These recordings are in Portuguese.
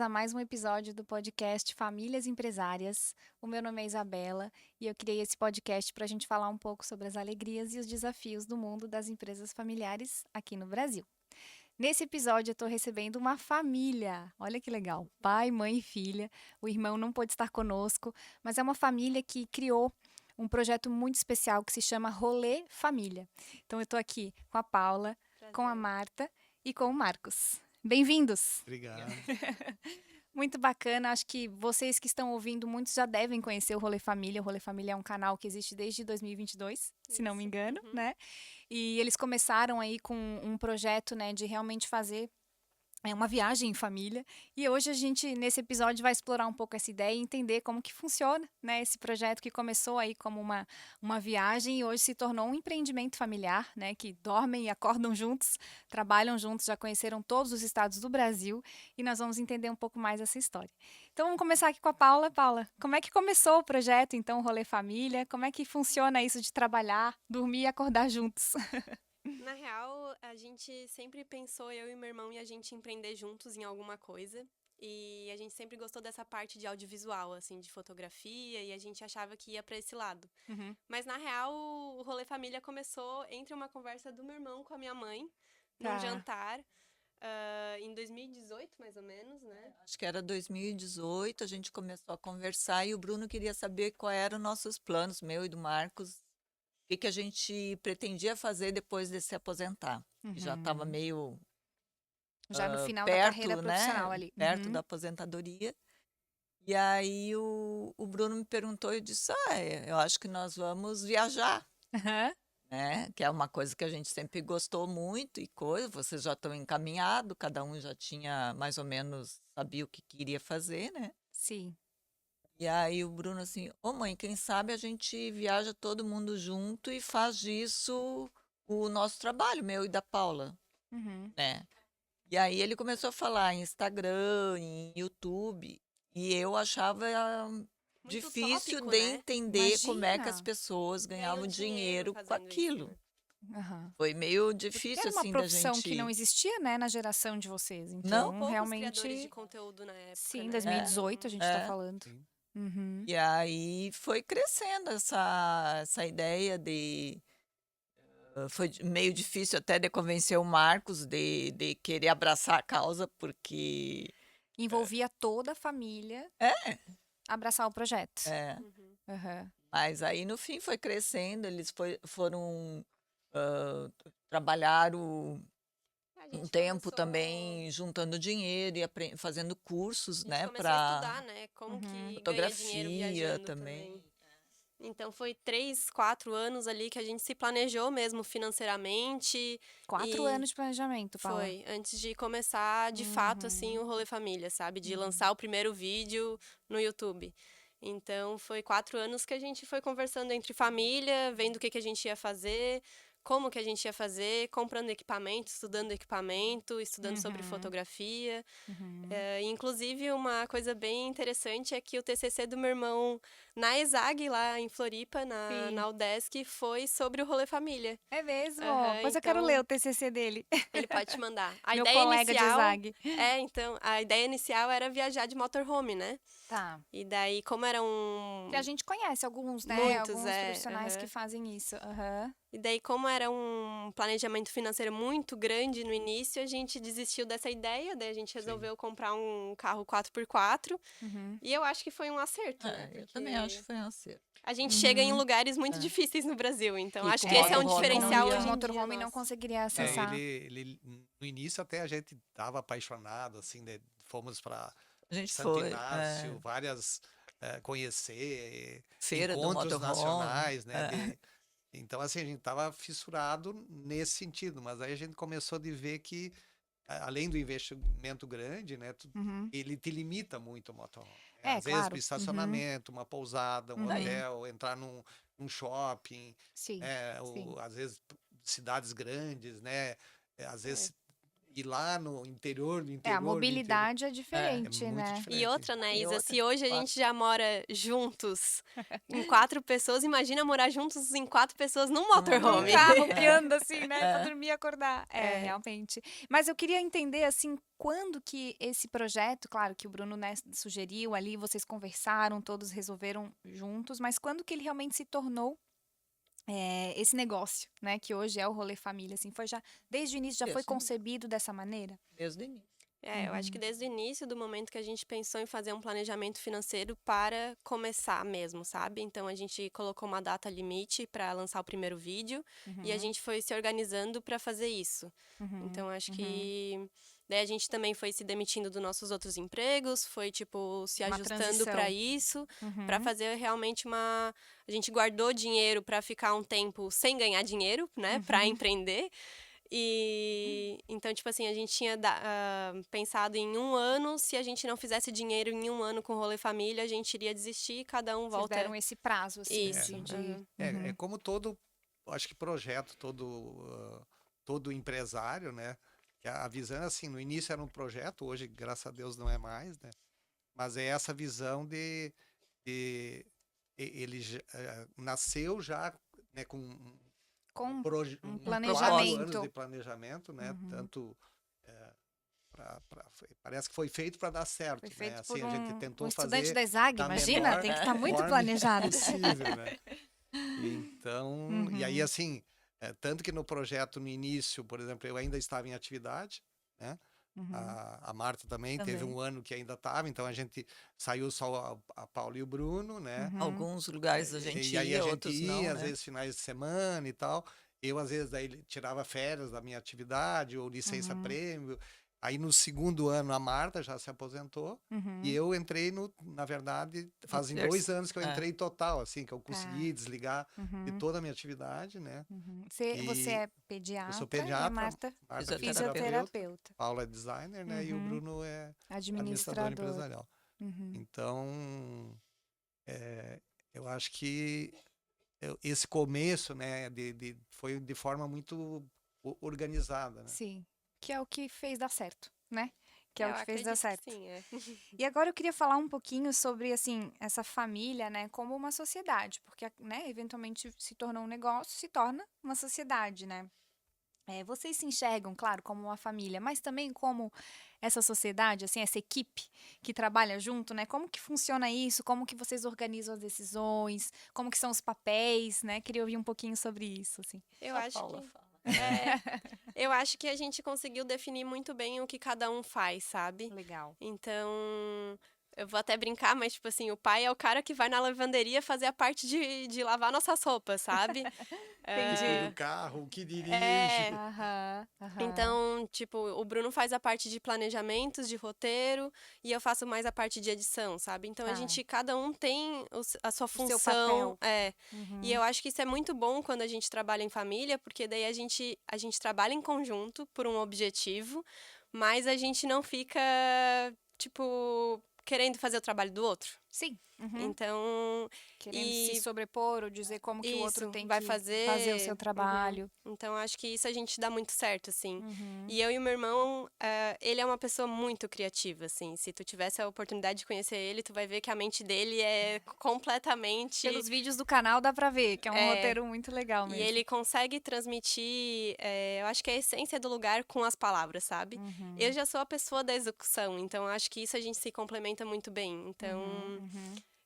a mais um episódio do podcast Famílias Empresárias. O meu nome é Isabela e eu criei esse podcast para a gente falar um pouco sobre as alegrias e os desafios do mundo das empresas familiares aqui no Brasil. Nesse episódio, eu estou recebendo uma família. Olha que legal. Pai, mãe e filha. O irmão não pôde estar conosco, mas é uma família que criou um projeto muito especial que se chama Rolê Família. Então, eu estou aqui com a Paula, com a Prazer. Marta e com o Marcos. Bem-vindos! Obrigado. Muito bacana, acho que vocês que estão ouvindo, muitos já devem conhecer o Rolê Família. O Rolê Família é um canal que existe desde 2022, se não me Isso. engano, Uhum. né? E eles começaram aí com um projeto, né, de realmente fazer uma viagem em família. E hoje a gente, nesse episódio, vai explorar um pouco essa ideia e entender como que funciona, né, esse projeto que começou aí como uma viagem e hoje se tornou um empreendimento familiar, né, que dormem e acordam juntos, trabalham juntos, já conheceram todos os estados do Brasil e nós vamos entender um pouco mais essa história. Então vamos começar aqui com a Paula. Paula, como é que começou o projeto, então, o Rolê Família? Como é que funciona isso de trabalhar, dormir e acordar juntos? Na real, a gente sempre pensou, eu e meu irmão, em a gente empreender juntos em alguma coisa. E a gente sempre gostou dessa parte de audiovisual, assim, de fotografia, e a gente achava que ia para esse lado. Uhum. Mas na real, o Rolê Família começou entre uma conversa do meu irmão com a minha mãe, num Tá. jantar, em 2018, mais ou menos, né? Acho que era 2018, a gente começou a conversar e o Bruno queria saber quais eram nossos planos, meu e do Marcos, o que que a gente pretendia fazer depois de se aposentar. Já estava Uhum. meio Já no final da carreira perto, profissional né? ali. Perto Uhum. da aposentadoria. E aí o Bruno me perguntou e eu disse, eu acho que nós vamos viajar, Aham. né? Que é uma coisa que a gente sempre gostou muito e coisa, vocês já estão encaminhados, cada um já tinha mais ou menos sabia o que queria fazer, né? Sim. E aí o Bruno assim, ô mãe, quem sabe a gente viaja todo mundo junto e faz disso o nosso trabalho, meu e da Paula, Uhum. né? E aí ele começou a falar em Instagram, em YouTube, e eu achava Muito difícil utópico, de né? entender como é que as Imagina. pessoas Ganham ganhavam dinheiro dinheiro com fazendo isso, aquilo. né? Aham. Foi meio Porque difícil era uma assim da profissão que não gente. existia, né, na geração de vocês. Não? Tinham Então, poucos criadores de realmente, conteúdo na época, sim, né? É, 2018 a Então, gente tá é. falando. Sim. Uhum. E aí foi crescendo essa ideia de foi meio difícil até de convencer o Marcos de querer abraçar a causa, porque Envolvia toda a família é, abraçar o projeto. é. uhum. Aham. Mas aí no fim foi crescendo, eles foram trabalharam A um gente tempo começou. também juntando dinheiro e fazendo cursos, A gente né, começou a estudar, para né? Como Uhum. que ganha dinheiro fotografia viajando também. também. Então foi 3, 4 anos ali que a gente se planejou mesmo financeiramente. 4 E anos de planejamento, Paula. foi antes de começar de fato assim Uhum. o Rolê Família, sabe? De Uhum. lançar o primeiro vídeo no YouTube. Então foi 4 anos que a gente foi conversando entre família, vendo o que que a gente ia fazer, como que a gente ia fazer, comprando equipamento, estudando sobre Uhum. fotografia. Uhum. Inclusive, uma coisa bem interessante é que o TCC do meu irmão na ESAG, lá em Floripa, Sim. na UDESC, foi sobre o Rolê Família. É mesmo? Aham, Pois eu quero ler então, o TCC dele. ele pode te mandar. A Meu ideia colega de inicial... Zag. a ideia inicial era viajar de motorhome, né? Tá. E daí, como era Que a gente conhece alguns, né? Muitos, Alguns profissionais que aham. fazem isso. Aham. E daí, como era um planejamento financeiro muito grande no início, a gente desistiu dessa ideia, daí a gente Sim. resolveu comprar um carro 4x4. Uhum. E eu acho que foi um acerto, né? Eu também acho que Porque foi um acerto. a gente chega em Uhum. lugares muito É. difíceis no Brasil, então E acho com que esse é um motorhome não diferencial Que o ia. hoje em dia motorhome não nosso. conseguiria É, acessar. ele no início até a gente tava apaixonado, assim, fomos para A gente Santo foi. Inácio, várias, conhecer Feira do encontros motorhome. nacionais, né? Então, assim, a gente tava fissurado nesse sentido, mas aí a gente começou de ver que, além do investimento grande, né? Uhum. Ele te limita muito o motorhome, né? É, Às vezes, o claro. Uhum. estacionamento, uma pousada, um Daí. hotel, entrar num shopping, Sim. Sim. às vezes cidades grandes, né? Às É. vezes ir lá no interior do É, a interior do interior. mobilidade é É diferente, muito né? diferente. E outra, né, E Isa, outra, se hoje a claro. gente já mora juntos em 4 pessoas, imagina morar juntos em 4 pessoas num Num motorhome. Carro que É. anda assim, né, pra É. dormir e acordar. É. Realmente. Mas eu queria entender, assim, quando que esse projeto, claro que o Bruno, né, sugeriu ali, vocês conversaram, todos resolveram juntos, mas quando que ele realmente se tornou esse negócio, né, que hoje é o Rolê Família, assim, foi já, desde o início já foi Desde o início. concebido dessa maneira? Desde o início. Eu acho que desde o início do momento que a gente pensou em fazer um planejamento financeiro para começar mesmo, sabe? Então a gente colocou uma data limite para lançar o primeiro vídeo e a gente foi se organizando para fazer isso. Então acho que daí a gente também foi se demitindo dos nossos outros empregos, foi tipo se Uma ajustando para transição. isso, para fazer realmente uma. A gente guardou dinheiro para ficar um tempo sem ganhar dinheiro, né? Para empreender. E então, tipo assim, a gente tinha pensado em 1 ano, se a gente não fizesse dinheiro em 1 ano com o Rolê Família, a gente iria desistir, cada um Vocês volta. deram esse prazo, assim, Isso. de... aham. É como todo, acho que projeto, todo empresário, né? Que a visão, assim, no início era um projeto, hoje, graças a Deus, não é mais, né? Mas é essa visão ele nasceu já, né, com Com um 4 planejamento. anos de planejamento, né? Tanto parece que foi feito para dar certo, Foi né? feito Assim, por a gente um tentou estudante fazer da ESAG, da imagina, menor tem que estar muito forma planejado. possível, né? Então, e aí assim, tanto que no projeto no início, por exemplo, eu ainda estava em atividade, né? A Marta também teve Também. 1 ano que ainda estava, então a gente saiu só a Paula e o Bruno, né? Alguns lugares a gente E aí a ia, gente outros ia, não, às né? vezes, finais de semana e tal. Eu, às vezes, daí tirava férias da minha atividade ou licença-prêmio. Aí, no segundo ano, a Marta já se aposentou. E eu entrei, na verdade, fazem 2 anos que eu entrei total, assim, que eu consegui desligar de toda a minha atividade, né? Você E é eu sou pediatra e a pediatra, Marta Marta é Fisioterapeuta. fisioterapeuta, Paula é designer, né? E o Bruno é administrador administrador. empresarial. Então, eu acho que esse começo, né, foi de forma muito organizada, né? Sim, que é o que fez dar certo, né? Que é Eu o que fez dar acredito certo. que sim, E agora eu queria falar um pouquinho sobre, assim, essa família, né, como uma sociedade, porque, né, eventualmente se tornou um negócio, se torna uma sociedade, né? Vocês se enxergam, claro, como uma família, mas também como essa sociedade, assim, essa equipe que trabalha junto, né? Como que funciona isso? Como que vocês organizam as decisões? Como que são os papéis, né? Queria ouvir um pouquinho sobre isso, assim. Eu Só a acho Paula que. fala. Eu acho que a gente conseguiu definir muito bem o que cada um faz, sabe? Legal. Então, eu vou até brincar, mas, tipo assim, o pai é o cara que vai na lavanderia fazer a parte de lavar nossas roupas, sabe? Que cuida do Ah, carro, que dirige. é. Aham, aham. Então, tipo, o Bruno faz a parte de planejamentos, de roteiro, e eu faço mais a parte de edição, sabe? Então, a Tá. gente, cada um tem a sua seu função. papel. E eu acho que isso é muito bom quando a gente trabalha em família, porque daí a gente trabalha em conjunto por um objetivo, mas a gente não fica, tipo, querendo fazer o trabalho do outro. Sim. Então, Querendo se sobrepor ou dizer como que o outro isso, tem vai que fazer o seu fazer. trabalho. Então, acho que isso a gente dá muito certo, assim. Uhum. E eu e o meu irmão, ele é uma pessoa muito criativa, assim. Se tu tivesse a oportunidade de conhecer ele, tu vai ver que a mente dele é completamente. Pelos vídeos do canal dá pra ver, que é um É, roteiro muito legal E mesmo. ele consegue transmitir, eu acho que a essência do lugar com as palavras, sabe? Eu já sou a pessoa da execução, então acho que isso a gente se complementa muito bem. Então,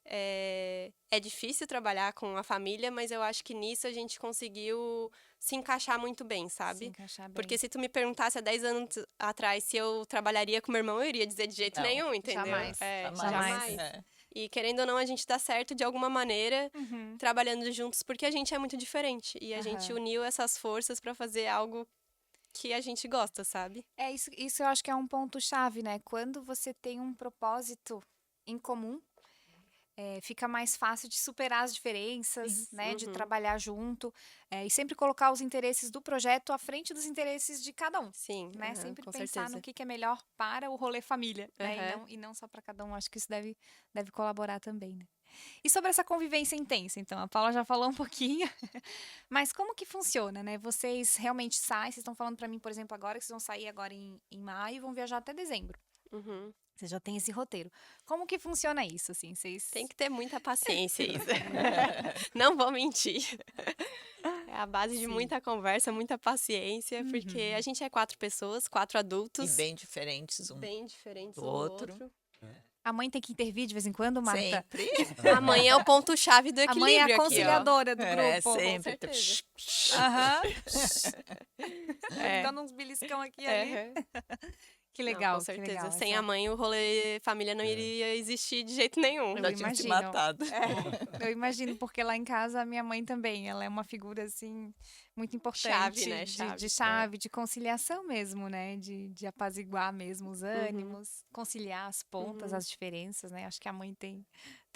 é difícil trabalhar com a família, mas eu acho que nisso a gente conseguiu se encaixar muito bem, Se sabe? encaixar bem. Porque se tu me perguntasse há 10 anos atrás se eu trabalharia com meu irmão, eu iria dizer de jeito Não, nenhum, entendeu? jamais. Jamais. É. E querendo ou não, a gente dá certo de alguma maneira trabalhando juntos, porque a gente é muito diferente. E a gente uniu essas forças pra fazer algo que a gente gosta, sabe? Isso eu acho que é um ponto-chave, né? Quando você tem um propósito em comum, fica mais fácil de superar as diferenças, né? De trabalhar junto, e sempre colocar os interesses do projeto à frente dos interesses de cada um. Sim, Né? Sempre com pensar certeza. no que é melhor para o rolê família, né? Aham. E não só para cada um. Acho que isso deve colaborar também, né? E sobre essa convivência intensa, então, a Paula já falou um pouquinho, mas como que funciona, né? Vocês realmente saem, vocês estão falando pra mim, por exemplo, agora que vocês vão sair agora em maio e vão viajar até dezembro. Uhum. Você já tem esse roteiro. Como que funciona isso, assim? Vocês... Tem que ter muita paciência, Isa. Não vou mentir. É a base de Sim. muita conversa, muita paciência, porque a gente é 4 pessoas, 4 E adultos, bem diferentes um bem diferentes do um do outro. outro. A mãe tem que intervir de vez em quando, Marta? Sempre. A mãe é o ponto-chave do A mãe é a equilíbrio aqui, ó. conciliadora do É, grupo. sempre. Com certeza. Aham. É. Dando uns beliscão aqui e ali. Aham. Que Não, legal, com certeza. que legal. Sem essa- a mãe, o rolê família não iria existir de jeito nenhum. Eu Já tinha te imagino. matado. Eu imagino, porque lá em casa a minha mãe também, ela é uma figura, assim, muito importante. Chave, né? De chave, de conciliação mesmo, né? De apaziguar mesmo os ânimos, conciliar as pontas, as diferenças, né? Acho que a mãe tem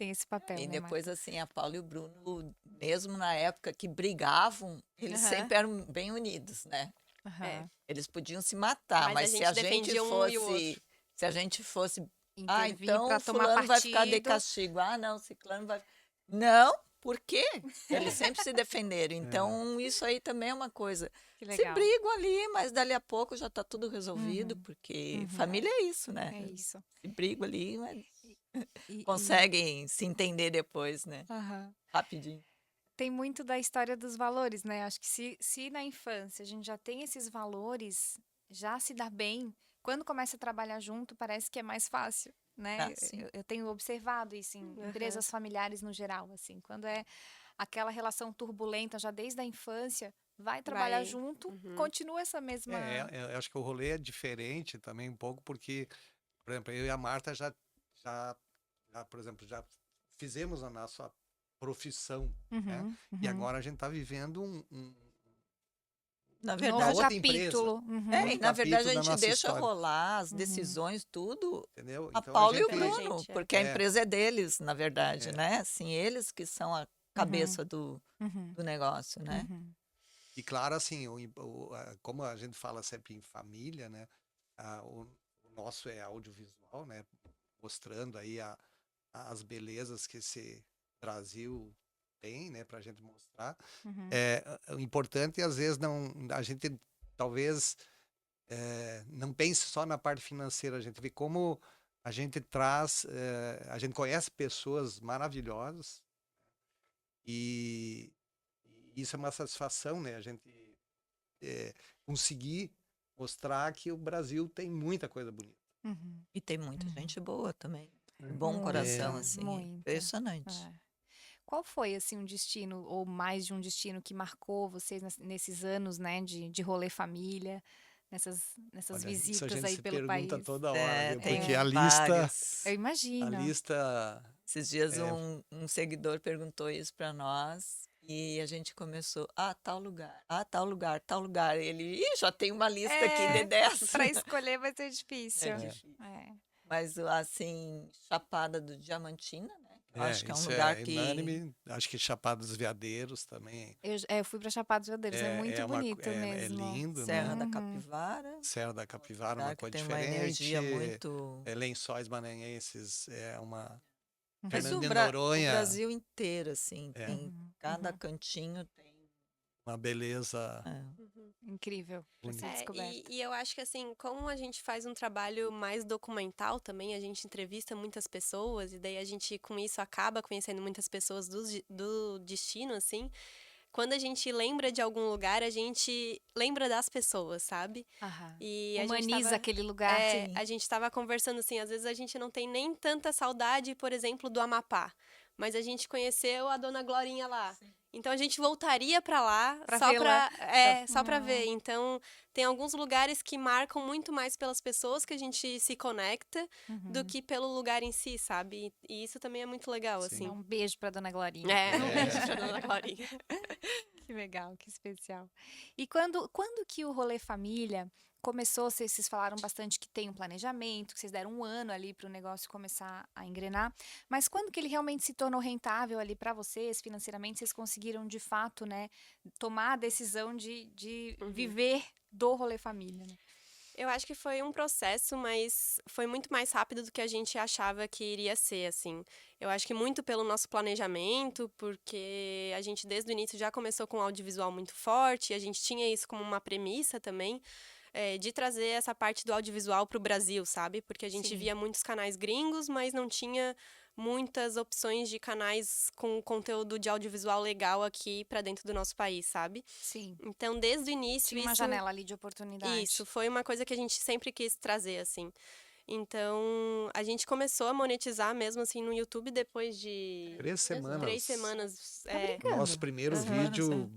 esse papel, E né, depois, Marta? assim, a Paula e o Bruno, mesmo na época que brigavam, eles Aham. sempre eram bem unidos, né? Aham. Eles podiam se matar, Mas a mas se gente a gente defendia um e o fosse, outro. se a gente fosse, Intervir então pra tomar fulano vai ficar de partido. castigo, não, ciclano vai... Não, por quê? Eles sempre se defenderam, então isso aí também é uma coisa. Que Se legal. brigam ali, mas dali a pouco já tá tudo resolvido, porque família é isso, né? É isso. Se brigam ali, mas E- conseguem se entender depois, né? Aham. Rapidinho. Tem muito da história dos valores, né? Acho que se na infância a gente já tem esses valores, já se dá bem, quando começa a trabalhar junto, parece que é mais fácil, né? Ah, sim. Eu tenho observado isso em empresas familiares no geral, assim, quando é aquela relação turbulenta já desde a infância, vai trabalhar Vai. junto, continua essa mesma... Eu acho que o rolê é diferente também um pouco, porque, por exemplo, eu e a Marta por exemplo, já fizemos a nossa profissão, né? E agora a gente está vivendo Na Novo verdade, outra empresa. capítulo. Uhum. Novo na verdade capítulo a da gente nossa deixa história. rolar as decisões, tudo, Entendeu? a Então, Paula e o gente- Bruno, Gente, é. porque a É. empresa é deles, na verdade, É. né? Assim, eles que são a cabeça do Uhum. negócio, né? Uhum. E claro, assim, como a gente fala sempre em família, né? O nosso é audiovisual, né? Mostrando aí as belezas que esse Brasil tem, né? Pra gente mostrar. Uhum. O importante, às vezes, a gente talvez não pense só na parte financeira, a gente vê como a gente a gente conhece pessoas maravilhosas e isso é uma satisfação, né? A gente conseguir mostrar que o Brasil tem muita coisa bonita. Uhum. E tem muita gente boa também. Bom Muito, coração, assim. muito. Impressionante. É. Qual foi, assim, um destino, ou mais de um destino, que marcou vocês nesses anos, né, de rolê família, nessas Olha, isso a visitas gente aí se pelo pergunta país? toda hora, É, viu? tem Porque a lista, vários. Eu imagino. Esses dias É. um seguidor perguntou isso pra nós e a gente começou, tal lugar, tal lugar, tal lugar. Ele, já tem uma lista aqui de 10. Pra escolher vai ser difícil. É difícil. É. Mas, assim, Chapada do Diamantina, né? Eu acho que é um isso lugar que... unânime. Acho que Chapada dos Veadeiros também Eu fui pra Chapada dos Veadeiros, é muito bonito é mesmo. lindo, Serra né? da Capivara, Serra da Capivara, lugar uma que coisa tem uma diferente. energia muito... Lençóis Maranhenses é uma... Mas Fernando o de o Noronha, Brasil inteiro, assim, É. tem cada cantinho tem... uma beleza Incrível. Pra ser bonita. descoberto. E eu acho que assim, como a gente faz um trabalho mais documental também, a gente entrevista muitas pessoas e daí a gente com isso acaba conhecendo muitas pessoas do destino, assim. Quando a gente lembra de algum lugar, a gente lembra das pessoas, sabe? Aham. E a gente Humaniza tava- aquele lugar. É, sim. a gente tava conversando assim, às vezes a gente não tem nem tanta saudade, por exemplo, do Amapá. Mas a gente conheceu a Dona Glorinha lá. Então a gente voltaria pra lá Pra só vê-la. só pra ver. Então tem alguns lugares que marcam muito mais pelas pessoas que a gente se conecta do que pelo lugar em si, sabe? E isso também é muito legal, Sim. assim. Um beijo pra Dona Glorinha. Um beijo pra Dona Glorinha. Que legal, que especial. E quando que o rolê família começou? Vocês falaram bastante que tem um planejamento, que vocês deram um ano ali para o negócio começar a engrenar. Mas quando que ele realmente se tornou rentável ali para vocês, financeiramente, vocês conseguiram de fato, né, tomar a decisão de viver do rolê família, né? Eu acho que foi um processo, mas foi muito mais rápido do que a gente achava que iria ser, assim. Eu acho que muito pelo nosso planejamento, porque a gente desde o início já começou com um audiovisual muito forte, e a gente tinha isso como uma premissa também, de trazer essa parte do audiovisual para o Brasil, sabe? Porque a gente Sim. via muitos canais gringos, mas não tinha muitas opções de canais com conteúdo de audiovisual legal aqui para dentro do nosso país, sabe? Sim. Então, desde o início, Tinha uma isso janela ali de oportunidade. isso, foi uma coisa que a gente sempre quis trazer, assim. Então, a gente começou a monetizar mesmo, assim, no YouTube depois de 3 semanas. 3 semanas. Tá brincando? Nosso primeiro Aham, vídeo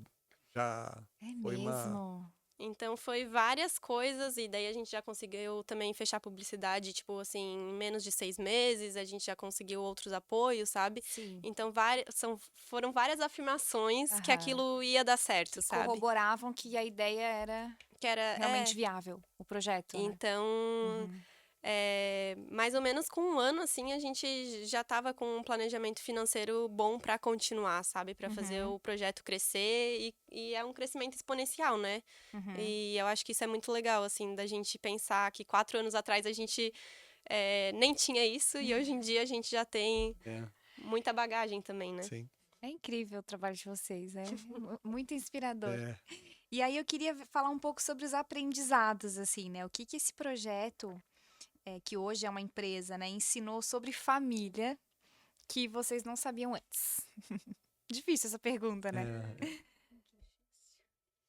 já É foi uma... mesmo? Então, foi várias coisas, e daí a gente já conseguiu também fechar publicidade, tipo, assim, em menos de 6 meses, a gente já conseguiu outros apoios, sabe? Sim. Então, foram várias afirmações que Aham. aquilo ia dar certo, sabe? Corroboravam que a ideia era Que era, realmente viável, o projeto, né? Então, Uhum. mais ou menos com um ano, assim, a gente já estava com um planejamento financeiro bom para continuar, sabe? Para fazer Uhum. o projeto crescer e é um crescimento exponencial, né? Uhum. E eu acho que isso é muito legal, assim, da gente pensar que 4 anos atrás a gente nem tinha isso e hoje em dia a gente já tem É, muita bagagem também, né? sim. É incrível o trabalho de vocês, é muito inspirador. É. E aí eu queria falar um pouco sobre os aprendizados, assim, né? O que esse projeto, que hoje é uma empresa, né, ensinou sobre família que vocês não sabiam antes? Difícil essa pergunta, né? É.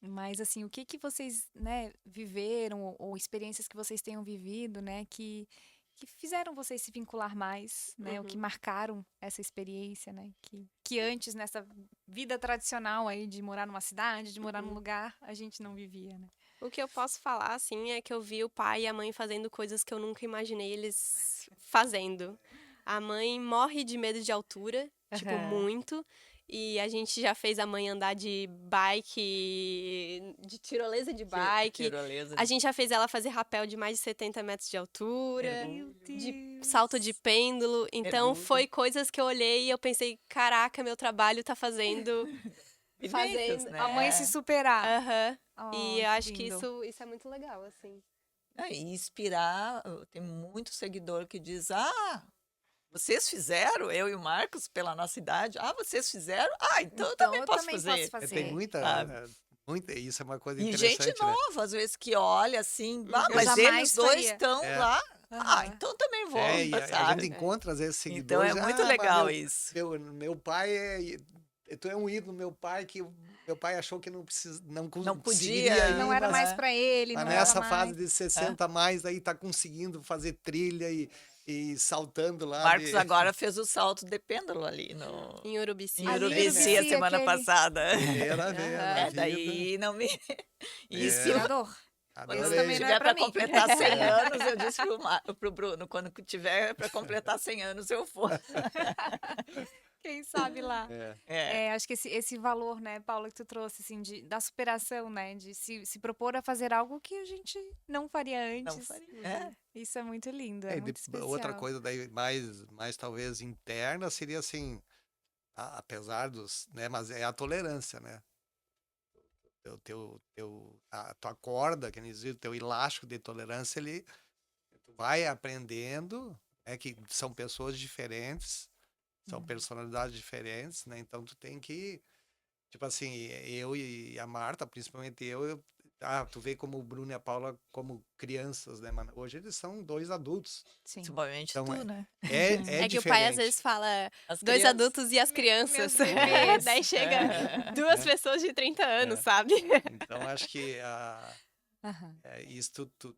Mas assim, o que vocês, né, viveram ou experiências que vocês tenham vivido, né, que fizeram vocês se vincular mais, né, o que marcaram essa experiência, né, que antes nessa vida tradicional aí de morar numa cidade, de morar num lugar, a gente não vivia, né? O que eu posso falar, assim, é que eu vi o pai e a mãe fazendo coisas que eu nunca imaginei eles fazendo. A mãe morre de medo de altura, tipo, Aham. muito. E a gente já fez a mãe andar de bike, de tirolesa de bike. Tirolesa. A gente já fez ela fazer rapel de mais de 70 metros de altura, Meu de Deus. salto de pêndulo. Então, Mergulho. foi coisas que eu olhei e eu pensei, caraca, meu trabalho tá fazendo... Vivências, fazendo- né? A mãe se superar. Aham. Oh, E eu acho que lindo. isso é muito legal, assim. E inspirar, tem muito seguidor que diz, vocês fizeram, eu e o Marcos, pela nossa idade, vocês fizeram? Então eu também posso fazer. Tem muita, Sabe? isso é uma coisa E interessante, gente né? nova, às vezes, que olha assim, Eu mas jamais eles dois faria." estão É. lá. Aham. Então também vou, E a sabe? gente encontra, às vezes, Então seguidores. é muito mas legal isso. Meu pai tu é um ídolo, meu pai, que meu pai achou que não Não conseguiria podia, ir, Não era mas mais pra ele, tá não nessa era fase mais. de 60 a mais, aí tá conseguindo fazer trilha e saltando lá. Marcos agora fez o salto de pêndulo ali Em Urubici. em Ali em Urubici a Urubici, semana aquele- passada. Primeira vez na vida. Daí não me... Isso, Inspirador. quando Isso Adorei. também não é tiver pra para mim. completar 100 anos, eu disse pro Bruno, quando tiver para completar 100 anos, eu for. Quem sabe lá. Acho que esse valor, né, Paula, que tu trouxe, assim, da superação, né, de se propor a fazer algo que a gente não faria antes. Não faria. Isso é muito lindo, é E muito especial. outra coisa daí mais talvez interna seria assim, apesar dos, né, mas é a tolerância, né? A tua corda, que diz, o teu elástico de tolerância, tu vai aprendendo, né, que são pessoas diferentes, são personalidades diferentes, né? Então tu tem que, tipo assim, eu e a Marta, principalmente tu vê como o Bruno e a Paula como crianças, né, mano? Hoje eles são 2 adultos. Sim. Principalmente Então, tu, né? É que o pai às vezes fala As 2 crianças. adultos e as crianças. meus bebês. Daí chega 2 pessoas de 30 anos, sabe? Então acho que Aham. isso tu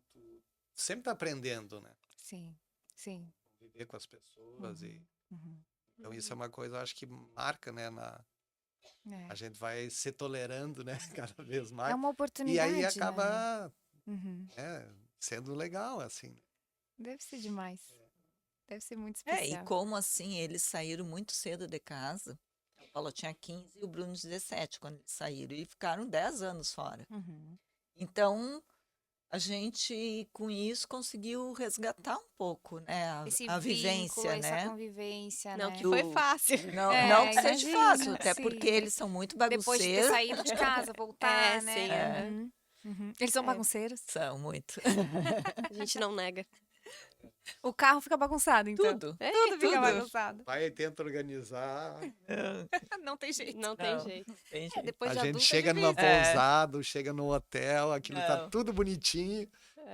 sempre tá aprendendo, né? Sim, sim. Viver com as pessoas Uhum. então isso é uma coisa, eu acho que marca, né? A gente vai se tolerando, né? Cada vez mais. É uma E oportunidade, aí né? acaba Uhum. sendo legal, assim. Deve ser demais. Deve ser muito E especial. como assim, eles saíram muito cedo de casa. A Paula tinha 15 e o Bruno 17 quando eles saíram. E ficaram 10 anos fora. Uhum. Então, a gente, com isso, conseguiu resgatar um pouco, né? Esse A vínculo, vivência, essa né? convivência, Não né? que foi fácil. Não, É, não que seja imagino, fácil, até sim. porque eles são muito Depois de ter bagunceiros. saído de casa, voltar, É, né? sim, aham. Uhum. Eles são É. bagunceiros? São muito. A gente não nega. O carro fica bagunçado, então. Tudo. É, Tudo fica tudo. bagunçado. Vai e tenta organizar. Não tem jeito. Não tem Não. jeito. Tem É, jeito. depois A de gente adulto chega é numa difícil. pousada, chega no hotel, aquilo tá Não. tudo bonitinho.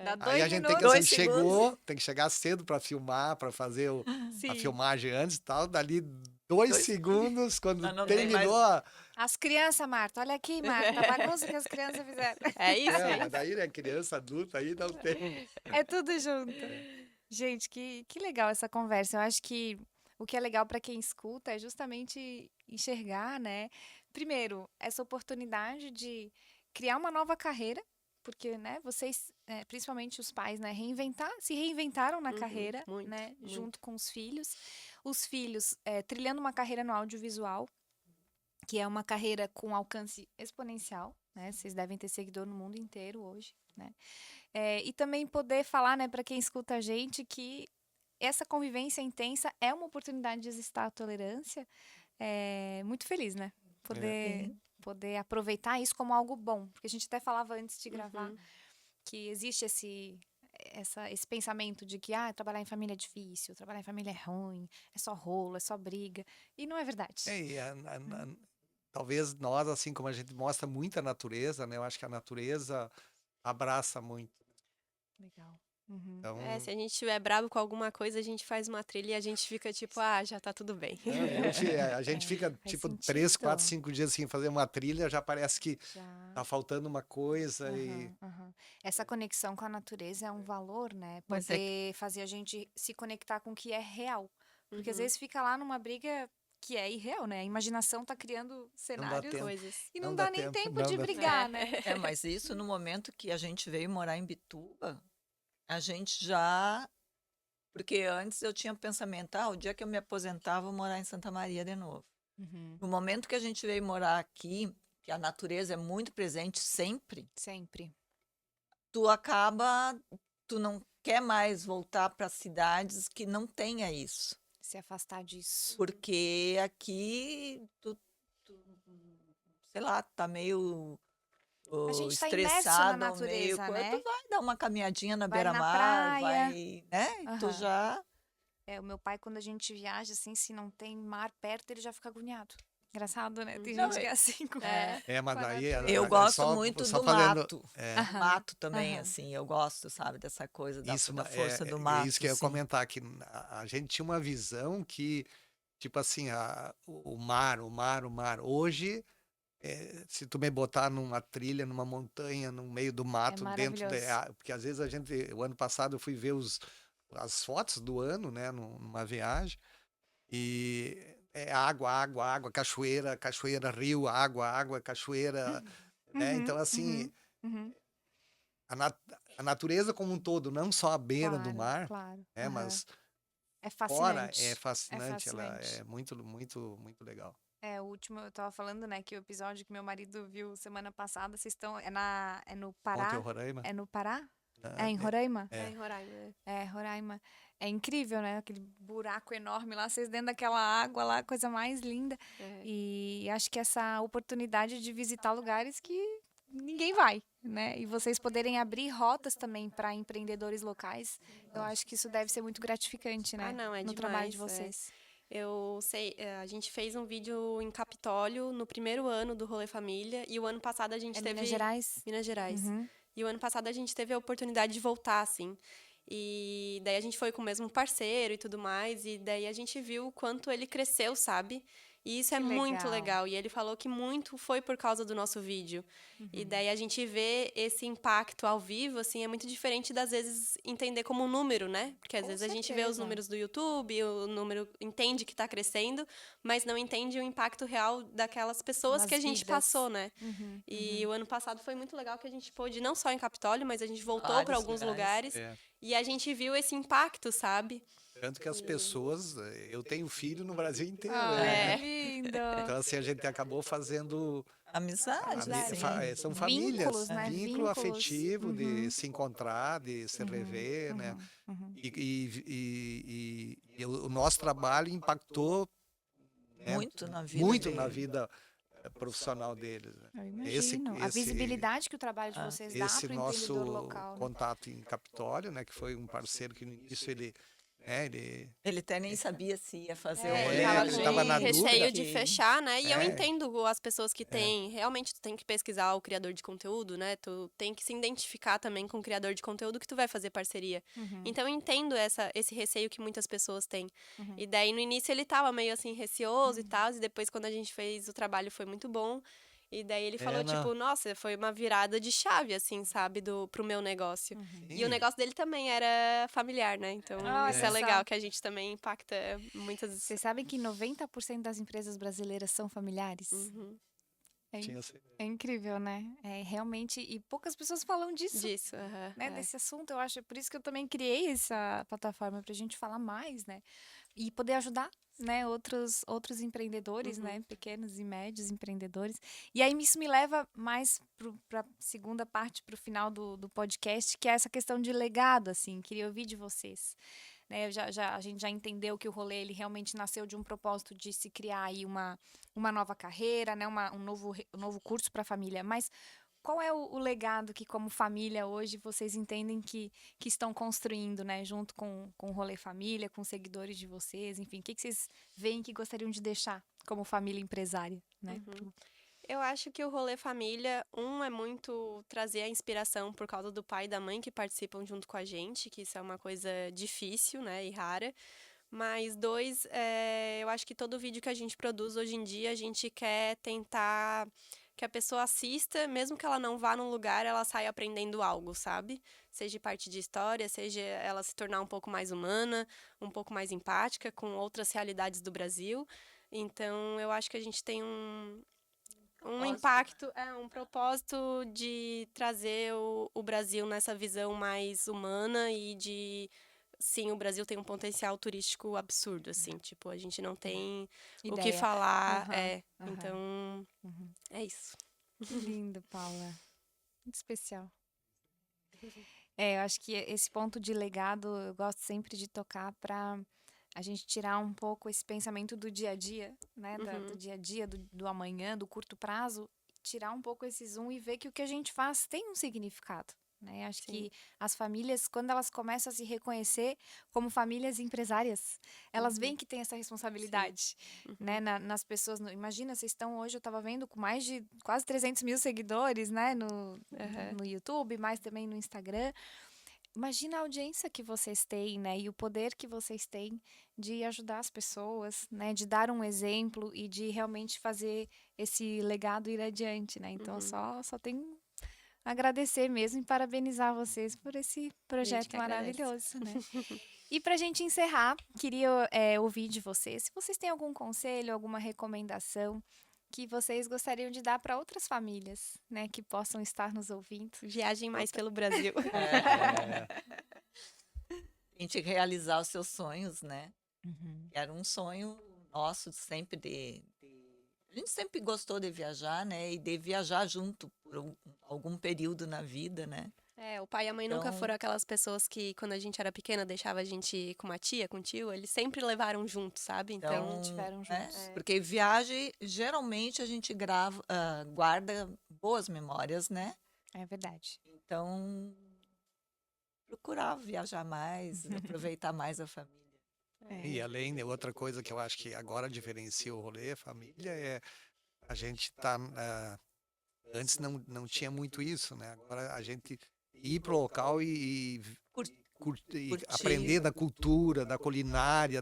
Dá Aí 2 a gente tem que, minutos. assim, 2 segundos. chegou, tem que chegar cedo para filmar, para fazer a Sim. filmagem antes e tal. Dali 2 Dois- segundos, quando Não tem terminou, As crianças, Marta. Olha aqui, Marta. A bagunça que as crianças fizeram. É isso, é, é mas isso. daí, né, criança, adulta, aí não tem. É tudo junto. Gente, que legal essa conversa. Eu acho que o que é legal para quem escuta é justamente enxergar, né? Primeiro, essa oportunidade de criar uma nova carreira, porque, né, vocês, principalmente os pais, né, se reinventaram na Uhum, carreira, muito, né, muito. junto com os filhos. Os filhos trilhando uma carreira no audiovisual, que é uma carreira com alcance exponencial, né? Vocês devem ter seguidor no mundo inteiro hoje, né? E também poder falar, né, para quem escuta a gente, que essa convivência intensa é uma oportunidade de exercitar a tolerância. Muito feliz, né? Poder aproveitar isso como algo bom. Porque a gente até falava antes de gravar Uhum. que existe esse pensamento de que trabalhar em família é difícil, trabalhar em família é ruim, é só rolo, é só briga. E não é verdade. E talvez nós, assim como a gente mostra muita natureza, né? Eu acho que a natureza abraça muito. Legal. Uhum. Então, Se a gente estiver bravo com alguma coisa, a gente faz uma trilha e a gente fica tipo, já tá tudo bem. a gente fica faz tipo 3, sentido. 4, 5 dias sem fazer uma trilha, já parece que Já. tá faltando uma coisa e Aham, aham. Essa conexão com a natureza é um valor, né? Mas é Poder fazer a gente se conectar com o que é real. Porque às Uhum. vezes fica lá numa briga que é irreal, né? A imaginação tá criando cenários tempo. Coisas. e Não não dá dá nem tempo, tempo não de dá brigar, né? mas isso no momento que a gente veio morar em Bituba, a gente já. Porque antes eu tinha pensamento, o dia que eu me aposentar, vou morar em Santa Maria de novo. Uhum. No momento que a gente veio morar aqui, que a natureza é muito presente sempre, Sempre. tu não quer mais voltar para cidades que não tenha isso. Se afastar disso. Porque aqui sei lá, tá meio A gente tá imerso na estressado, meio natureza, coisa. né? Tu vai dar uma caminhadinha na Vai na beira-mar, praia. vai, né? E tu Aham. já. O meu pai, quando a gente viaja, assim, se não tem mar perto, ele já fica agoniado. Engraçado, né? Tem Não, gente que é assim. Com... mas com a daí natureza. Eu é gosto só- muito só do fazendo- mato. Aham, Mato também, aham. assim, eu gosto, sabe, dessa coisa da Isso força do é mato. isso que eu ia assim. comentar, que a gente tinha uma visão que, tipo assim, o mar. Hoje, se tu me botar numa trilha, numa montanha, no meio do mato, maravilhoso. porque às vezes o ano passado eu fui ver as fotos do ano, né, numa viagem, e é água, cachoeira, rio, água, cachoeira, né? Então, assim, Uhum. a natureza como um todo, não só a beira do Claro, mar, claro. né, Aham. mas É fora fascinante. é fascinante, ela fascinante. é muito, muito, muito legal. O último, eu tava falando, né, que o episódio que meu marido viu semana passada, vocês estão, é no Pará? Monte Roraima. É no Pará? Ah, É em Roraima? É em Roraima. Roraima. É incrível, né? Aquele buraco enorme lá, vocês dentro daquela água lá, coisa mais linda. É. E acho que essa oportunidade de visitar lugares que ninguém vai, né? E vocês poderem abrir rotas também para empreendedores locais, eu acho que isso deve ser muito gratificante, né? Não, é no demais. trabalho de vocês. Eu sei, a gente fez um vídeo em Capitólio no primeiro ano do Rolê Família e o ano passado a gente teve... Minas Gerais? Minas Gerais. Uhum. E o ano passado a gente teve a oportunidade de voltar, assim. E daí a gente foi com o mesmo parceiro e tudo mais, e daí a gente viu o quanto ele cresceu, sabe? E isso é Que muito legal. legal. E ele falou que muito foi por causa do nosso vídeo. E daí a gente vê esse impacto ao vivo, assim, é muito diferente das vezes entender como um número, né? Porque às Com vezes a gente vê os certeza. números do YouTube, o número entende que tá crescendo, mas não entende o impacto real daquelas pessoas Nas que a gente vidas. passou, né? Uhum. E o ano passado foi muito legal que a gente pôde, não só em Capitólio, mas a gente voltou Vários para alguns lugares É. e a gente viu esse impacto, sabe? Tanto que as pessoas, eu tenho filho no Brasil inteiro, Ah, né? que lindo! Então, assim, a gente acabou fazendo. Amizade, sim. São famílias, Vínculos, né? vínculo Vínculos. afetivo de Uhum. se encontrar, de se rever, né? Uhum. E o nosso trabalho impactou, né, Muito na vida muito dele. na vida profissional deles, né? Eu imagino. A visibilidade que o trabalho de vocês dá esse para o nosso empreendedor local, né? contato em Capitólio, né, que foi um parceiro que no início Ele até nem sabia se ia fazer o É, rolê ele com a tava ele com tava na gente, dúvida. receio de porque- fechar, né? E eu É. entendo as pessoas que têm. Realmente, tu tem que pesquisar o criador de conteúdo, né? Tu tem que se identificar também com o criador de conteúdo que tu vai fazer parceria. Então, eu entendo esse receio que muitas pessoas têm. E daí, no início, ele tava meio assim, receoso e tal. E depois, quando a gente fez o trabalho, foi muito bom. E daí ele falou, não. tipo, nossa, foi uma virada de chave, assim, sabe, pro meu negócio. E o Sim. negócio dele também era familiar, né? Então, Olha isso é só. legal, que a gente também impacta muitas... Vocês sabem que 90% das empresas brasileiras são familiares? Uhum. Tinha essa- É incrível, né? É realmente, e poucas pessoas falam disso, Disso, aham, né? é. Desse assunto, eu acho. Por isso que eu também criei essa plataforma pra gente falar mais, né? E poder ajudar, né? Outros empreendedores, né? Pequenos e médios empreendedores. E aí isso me leva mais para segunda parte, para o final do podcast, que é essa questão de legado, assim. Queria ouvir de vocês. Né, a gente já entendeu que o rolê ele realmente nasceu de um propósito de se criar aí uma nova carreira, né, um novo curso para a família. Mas qual é o legado que, como família, hoje vocês entendem que estão construindo, né, junto com o Rolê Família, com os seguidores de vocês, enfim, o que vocês veem que gostariam de deixar como família empresária, né? Eu acho que o rolê família, é muito trazer a inspiração por causa do pai e da mãe que participam junto com a gente, que isso é uma coisa difícil, né, e rara. Mas 2, eu acho que todo vídeo que a gente produz hoje em dia, a gente quer tentar que a pessoa assista, mesmo que ela não vá num lugar, ela saia aprendendo algo, sabe? Seja parte de história, seja ela se tornar um pouco mais humana, um pouco mais empática com outras realidades do Brasil. Então, eu acho que a gente tem um impacto, um propósito de trazer o Brasil nessa visão mais humana e de... Sim, o Brasil tem um potencial turístico absurdo, assim. Tipo, a gente não tem o que Ideia. falar. Aham. Então, é isso. Que lindo, Paula. Muito especial. Eu acho que esse ponto de legado eu gosto sempre de tocar para a gente tirar um pouco esse pensamento do dia a dia, né? Do dia a dia, do amanhã, do curto prazo, tirar um pouco esse zoom e ver que o que a gente faz tem um significado. Né? Acho que as famílias, quando elas começam a se reconhecer como famílias empresárias, elas veem que tem essa responsabilidade, né? Nas pessoas. Imagina, vocês estão hoje, eu estava vendo, com mais de quase 300 mil seguidores, né? No YouTube, mais também no Instagram. Imagina a audiência que vocês têm, né? E o poder que vocês têm de ajudar as pessoas, né? De dar um exemplo e de realmente fazer esse legado ir adiante, né? Então, só tenho agradecer mesmo e parabenizar vocês por esse projeto maravilhoso, né? E para a gente encerrar, queria ouvir de vocês, se vocês têm algum conselho, alguma recomendação que vocês gostariam de dar para outras famílias, né, que possam estar nos ouvindo. Viagem mais pelo Brasil. A gente realizar os seus sonhos, né? Era um sonho nosso sempre a gente sempre gostou de viajar, né? E de viajar junto por algum período na vida, né? O pai e a mãe nunca Então- foram aquelas pessoas que, quando a gente era pequena, deixava a gente ir com uma tia, com um tio. Eles sempre levaram junto, sabe? Então, tiveram juntos. Porque viagem, geralmente a gente guarda boas memórias, né? É verdade. Então, procurar viajar mais, aproveitar mais a família. E além de outra coisa que eu acho que agora diferencia o rolê, a família, a gente tá... antes não tinha muito isso, né? Agora a gente ir pro local e Curtir. aprender da cultura, da culinária,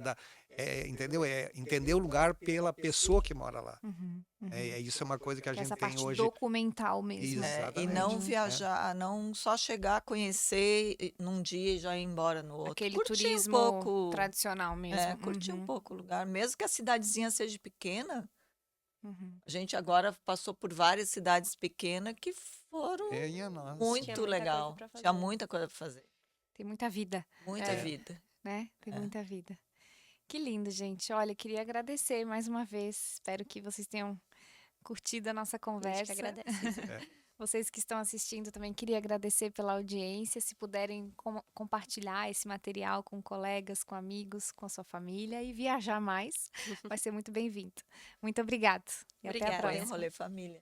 entendeu? Entender o lugar pela pessoa que mora lá. Isso é uma coisa que a gente Essa tem parte hoje. documental mesmo. Isso. E Exatamente. não viajar, não só chegar, conhecer num dia e já ir embora no outro. Aquele Curtir turismo um pouco, tradicional mesmo. curtir um pouco o lugar. Mesmo que a cidadezinha seja pequena, a gente agora passou por várias cidades pequenas que foram Nossa. muito Tinha muita legal. coisa pra fazer. Tinha muita coisa para fazer. Tem muita vida, Muita vida. né? Tem muita vida. Que lindo, gente. Olha, queria agradecer mais uma vez. Espero que vocês tenham curtido a nossa a gente conversa. que agradece. Vocês que estão assistindo também, queria agradecer pela audiência. Se puderem compartilhar esse material com colegas, com amigos, com a sua família e viajar mais, vai ser muito bem-vindo. Muito obrigado e até a Obrigada. Foi um próxima. rolê família.